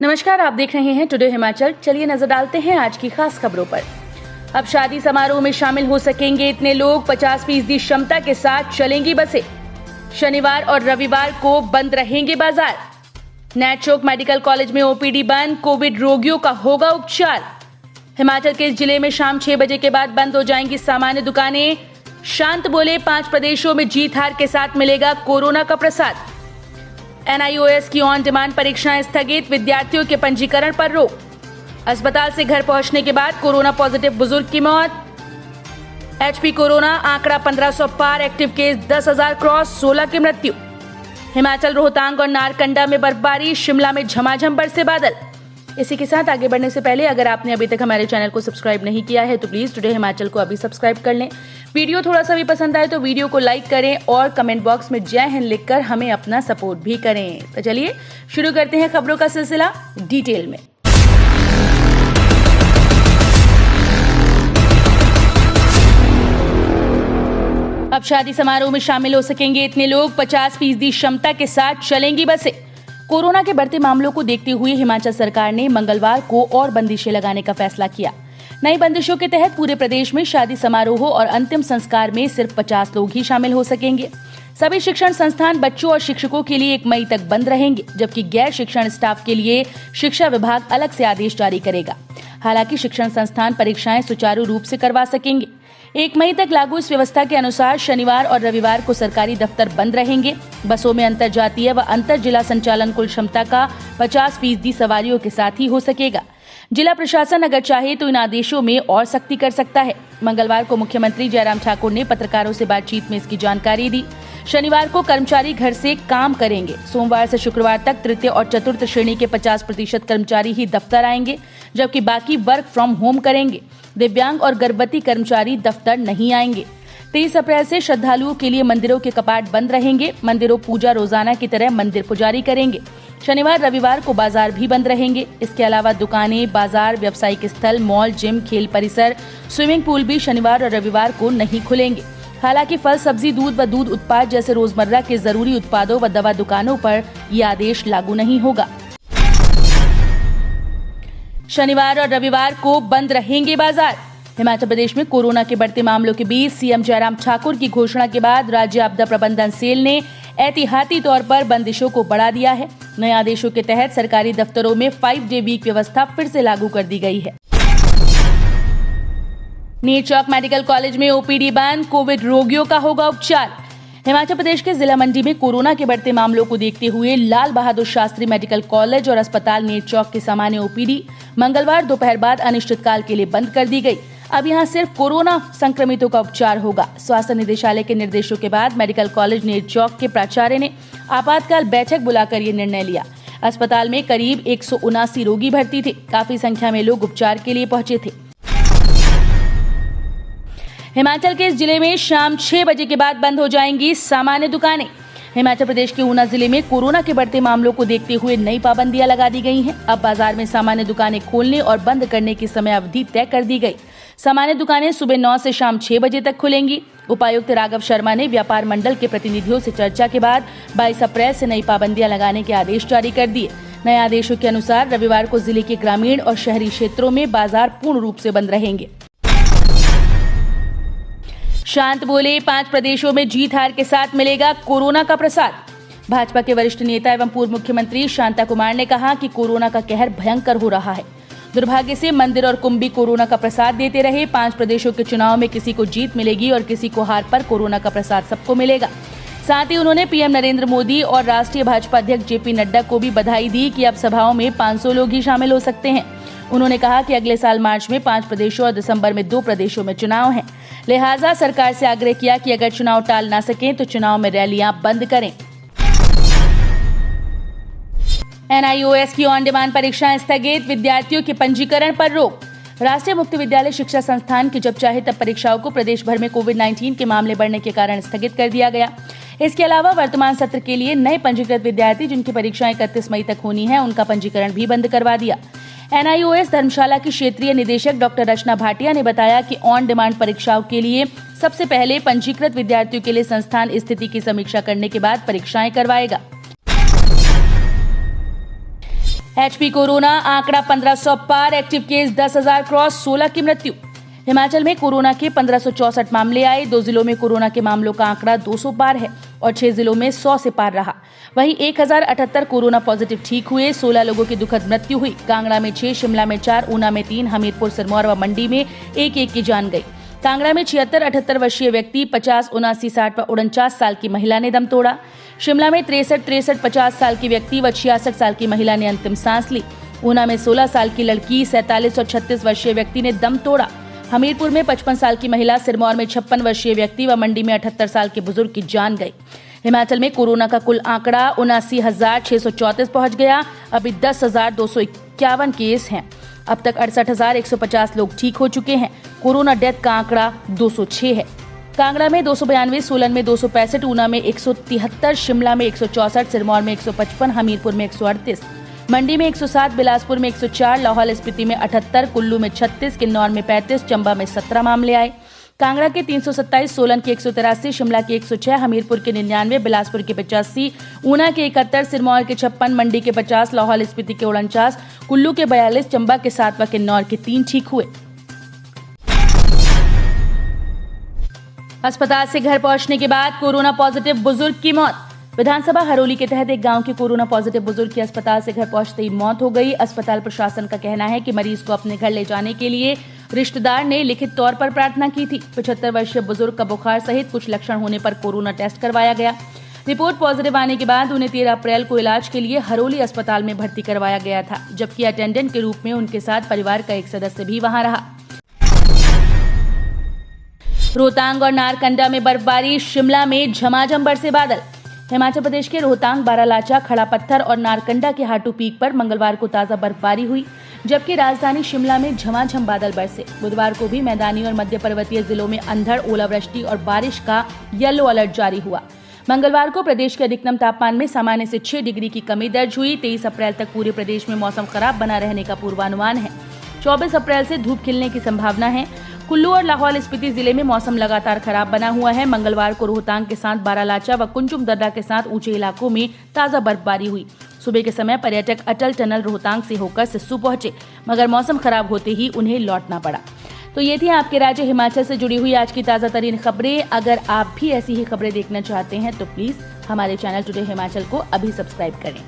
नमस्कार, आप देख रहे हैं टुडे हिमाचल। चलिए नजर डालते हैं आज की खास खबरों पर। अब शादी समारोह में शामिल हो सकेंगे इतने लोग, 50% क्षमता के साथ चलेंगी बसें। शनिवार और रविवार को बंद रहेंगे बाजार। नेट चौक मेडिकल कॉलेज में ओपीडी बंद, कोविड रोगियों का होगा उपचार। हिमाचल के इस जिले में शाम 6 बजे के बाद बंद हो जाएंगी सामान्य दुकानें। शांत बोले, 5 प्रदेशों में जीत हार के साथ मिलेगा कोरोना का प्रसाद। NIOS की ऑन डिमांड परीक्षाएं स्थगित, विद्यार्थियों के पंजीकरण पर रोक। अस्पताल से घर पहुंचने के बाद कोरोना पॉजिटिव बुजुर्ग की मौत। HP कोरोना आंकड़ा 1500 पार, एक्टिव केस 10,000 क्रॉस, 16 की मृत्यु। हिमाचल, रोहतांग और नारकंडा में बर्फबारी, शिमला में झमाझम बरसे बादल। इसी के साथ आगे बढ़ने से पहले अगर आपने अभी तक हमारे चैनल को सब्सक्राइब नहीं किया है तो प्लीज टुडे हिमाचल को अभी सब्सक्राइब कर लें। वीडियो थोड़ा सा भी पसंद आए तो वीडियो को लाइक करें और कमेंट बॉक्स में जय हिंद लिखकर हमें अपना सपोर्ट भी करें। तो चलिए शुरू करते हैं खबरों का सिलसिला डिटेल में। अब शादी समारोह में शामिल हो सकेंगे इतने लोग, 50% क्षमता के साथ चलेंगी बसें। कोरोना के बढ़ते मामलों को देखते हुए हिमाचल सरकार ने मंगलवार को और बंदिशें लगाने का फैसला किया। नई बंदिशों के तहत पूरे प्रदेश में शादी समारोह और अंतिम संस्कार में सिर्फ 50 लोग ही शामिल हो सकेंगे। सभी शिक्षण संस्थान बच्चों और शिक्षकों के लिए 1 मई तक बंद रहेंगे, जबकि गैर शिक्षण स्टाफ के लिए शिक्षा विभाग अलग से आदेश जारी करेगा। हालांकि शिक्षण संस्थान परीक्षाएं सुचारू रूप से करवा सकेंगे। 1 मई तक लागू इस व्यवस्था के अनुसार शनिवार और रविवार को सरकारी दफ्तर बंद रहेंगे। बसों में अंतर जातीय व अंतर जिला संचालन कुल क्षमता का 50% सवारियों के साथ ही हो सकेगा। जिला प्रशासन अगर चाहे तो इन आदेशों में और सख्ती कर सकता है। मंगलवार को मुख्यमंत्री जयराम ठाकुर ने पत्रकारों से बातचीत में इसकी जानकारी दी। शनिवार को कर्मचारी घर से काम करेंगे। सोमवार से शुक्रवार तक तृतीय और चतुर्थ श्रेणी के 50% कर्मचारी ही दफ्तर आएंगे, जबकि बाकी वर्क फ्रॉम होम करेंगे। दिव्यांग और गर्भवती कर्मचारी दफ्तर नहीं आएंगे। 23 अप्रैल से श्रद्धालुओं के लिए मंदिरों के कपाट बंद रहेंगे। मंदिरों पूजा रोजाना की तरह मंदिर पुजारी करेंगे। शनिवार रविवार को बाजार भी बंद रहेंगे। इसके अलावा दुकानें, बाजार, व्यावसायिक स्थल, मॉल, जिम, खेल परिसर, स्विमिंग पूल भी शनिवार और रविवार को नहीं खुलेंगे। हालांकि फल, सब्जी, दूध व दूध उत्पाद जैसे रोजमर्रा के जरूरी उत्पादों व दवा दुकानों पर यह आदेश लागू नहीं होगा। शनिवार और रविवार को बंद रहेंगे बाजार। हिमाचल प्रदेश में कोरोना के बढ़ते मामलों के बीच सीएम जयराम ठाकुर की घोषणा के बाद राज्य आपदा प्रबंधन सेल ने एहतियाती तौर पर बंदिशों को बढ़ा दिया है। नए आदेशों के तहत सरकारी दफ्तरों में 5 डे वीक व्यवस्था फिर से लागू कर दी गई है। नेट चौक मेडिकल कॉलेज में ओपीडी बंद, कोविड रोगियों का होगा उपचार। हिमाचल प्रदेश के जिला मंडी में कोरोना के बढ़ते मामलों को देखते हुए लाल बहादुर शास्त्री मेडिकल कॉलेज और अस्पताल नेट चौक की सामान्य ओपीडी मंगलवार दोपहर बाद अनिश्चितकाल के लिए बंद कर दी गई। अब यहां सिर्फ कोरोना संक्रमितों का उपचार होगा। स्वास्थ्य निदेशालय के निर्देशों के बाद मेडिकल कॉलेज नेट चौक के प्राचार्य ने आपातकाल बैठक बुलाकर ये निर्णय लिया। अस्पताल में करीब 179 रोगी भर्ती थे। काफी संख्या में लोग उपचार के लिए पहुंचे थे। हिमाचल के इस जिले में शाम 6 बजे के बाद बंद हो जाएंगी सामान्य दुकानें। हिमाचल प्रदेश के ऊना जिले में कोरोना के बढ़ते मामलों को देखते हुए नई पाबंदियां लगा दी गई हैं। अब बाजार में सामान्य दुकानें खोलने और बंद करने की समय अवधि तय कर दी गई। सामान्य दुकानें सुबह 9 से शाम 6 बजे तक खुलेंगी। उपायुक्त राघव शर्मा ने व्यापार मंडल के प्रतिनिधियों से चर्चा के बाद 22 अप्रैल से नई पाबंदियां लगाने के आदेश जारी कर दिए। नए आदेशों के अनुसार रविवार को जिले के ग्रामीण और शहरी क्षेत्रों में बाजार पूर्ण रूप से बंद रहेंगे। शांत बोले, 5 प्रदेशों में जीत हार के साथ मिलेगा कोरोना का प्रसाद। भाजपा के वरिष्ठ नेता एवं पूर्व मुख्यमंत्री शांता कुमार ने कहा कि कोरोना का कहर भयंकर हो रहा है। दुर्भाग्य से मंदिर और कुंभ भी कोरोना का प्रसाद देते रहे। 5 प्रदेशों के चुनाव में किसी को जीत मिलेगी और किसी को हार, पर कोरोना का प्रसाद सबको मिलेगा। साथ ही उन्होंने पीएम नरेंद्र मोदी और राष्ट्रीय भाजपा अध्यक्ष जेपी नड्डा को भी बधाई दी कि अब सभाओं में 500 लोग ही शामिल हो सकते हैं। उन्होंने कहा कि अगले साल मार्च में 5 प्रदेशों और दिसंबर में 2 प्रदेशों में चुनाव हैं। लिहाजा सरकार से आग्रह किया कि अगर चुनाव टाल ना सकें तो चुनाव में रैलियां बंद करें। NIOS की ऑन डिमांड परीक्षाएं स्थगित, विद्यार्थियों के पंजीकरण पर रोक। राष्ट्रीय मुक्त विद्यालय शिक्षा संस्थान की जब चाहे तब परीक्षाओं को प्रदेश भर में कोविड-19 के मामले बढ़ने के कारण स्थगित कर दिया गया। इसके अलावा वर्तमान सत्र के लिए नए पंजीकृत विद्यार्थी जिनकी परीक्षाएं 31 मई तक होनी है, उनका पंजीकरण भी बंद करवा दिया। NIOS धर्मशाला की क्षेत्रीय निदेशक डॉक्टर रचना भाटिया ने बताया कि ऑन डिमांड परीक्षाओं के लिए सबसे पहले पंजीकृत विद्यार्थियों के लिए संस्थान स्थिति की समीक्षा करने के बाद परीक्षाएं करवाएगा। एचपी कोरोना आंकड़ा 1500 पार, एक्टिव केस 10,000 क्रॉस, 16 की मृत्यु। हिमाचल में कोरोना के 1564 मामले आए। 2 जिलों में कोरोना के मामलों का आंकड़ा 200 पार है और 6 जिलों में 100 से पार रहा। वहीं 1078 कोरोना पॉजिटिव ठीक हुए। 16 लोगों की दुखद मृत्यु हुई। कांगड़ा में 6, शिमला में 4, ऊना में 3, हमीरपुर, सिरमौर व मंडी में एक की जान गई। कांगड़ा में 76-78 वर्षीय व्यक्ति, 50, 79, 60 व 49 साल की महिला ने दम तोड़ा। शिमला में 63, 50 साल की व्यक्ति व 66 साल की महिला ने अंतिम सांस ली। ऊना में 16 साल की लड़की, 47 और 36 वर्षीय व्यक्ति ने दम तोड़ा। हमीरपुर में 55 साल की महिला, सिरमौर में 56 वर्षीय व्यक्ति व मंडी में 78 साल के बुजुर्ग की जान गई। हिमाचल में कोरोना का कुल आंकड़ा 79,634 पहुंच गया। अभी 10,251 केस हैं। अब तक 68,150 लोग ठीक हो चुके हैं। कोरोना डेथ का आंकड़ा 206 है। कांगड़ा में 292, सोलन में 265, ऊना में 173, शिमला में 164, सिरमौर में 155, हमीरपुर में 138, मंडी में 107, बिलासपुर में 104, लाहौल स्पीति में 78, कुल्लू में 36, किन्नौर में 35, चंबा में 17 मामले आए। कांगड़ा के 327, सोलन के 183, शिमला के 106, हमीरपुर के 99, बिलासपुर के 85, ऊना के 71, सिरमौर के 56, मंडी के 50, लाहौल स्पीति के 49, कुल्लू के 42, चंबा के 7 व किन्नौर के 3 ठीक हुए। अस्पताल से घर पहुंचने के बाद कोरोना पॉजिटिव बुजुर्ग की मौत। विधानसभा हरोली के तहत एक गांव के कोरोना पॉजिटिव बुजुर्ग की अस्पताल से घर पहुंचते ही मौत हो गई। अस्पताल प्रशासन का कहना है कि मरीज को अपने घर ले जाने के लिए रिश्तेदार ने लिखित तौर पर प्रार्थना की थी। 75 वर्षीय बुजुर्ग का बुखार सहित कुछ लक्षण होने पर कोरोना टेस्ट करवाया गया। रिपोर्ट पॉजिटिव आने के बाद उन्हें 13 अप्रैल को इलाज के लिए हरोली अस्पताल में भर्ती करवाया गया था, जबकि अटेंडेंट के रूप में उनके साथ परिवार का एक सदस्य भी वहां रहा। रोहतांग और नारकंडा में बर्फबारी, शिमला में झमाझम बरसे बादल। हिमाचल प्रदेश के रोहतांग, बारालाचा, खड़ा पत्थर और नारकंडा के हाटू पीक पर मंगलवार को ताजा बर्फबारी हुई, जबकि राजधानी शिमला में झमाझम बादल बरसे। बुधवार को भी मैदानी और मध्य पर्वतीय जिलों में अंधड़, ओलावृष्टि और बारिश का येलो अलर्ट जारी हुआ। मंगलवार को प्रदेश के अधिकतम तापमान में सामान्य से 6 डिग्री की कमी दर्ज हुई। 23 अप्रैल तक पूरे प्रदेश में मौसम खराब बना रहने का पूर्वानुमान है। 24 अप्रैल से धूप खिलने की संभावना है। कुल्लू और लाहौल स्पीति जिले में मौसम लगातार खराब बना हुआ है। मंगलवार को रोहतांग के साथ बारालाचा व कुंजुम दर्रा के साथ ऊंचे इलाकों में ताजा बर्फबारी हुई। सुबह के समय पर्यटक अटल टनल रोहतांग से होकर सिस्सू पहुंचे, मगर मौसम खराब होते ही उन्हें लौटना पड़ा। तो ये थी आपके राज्य हिमाचल से जुड़ी हुई आज की ताजा तरीन खबरें। अगर आप भी ऐसी ही खबरें देखना चाहते हैं तो प्लीज हमारे चैनल टुडे हिमाचल को अभी सब्सक्राइब करें।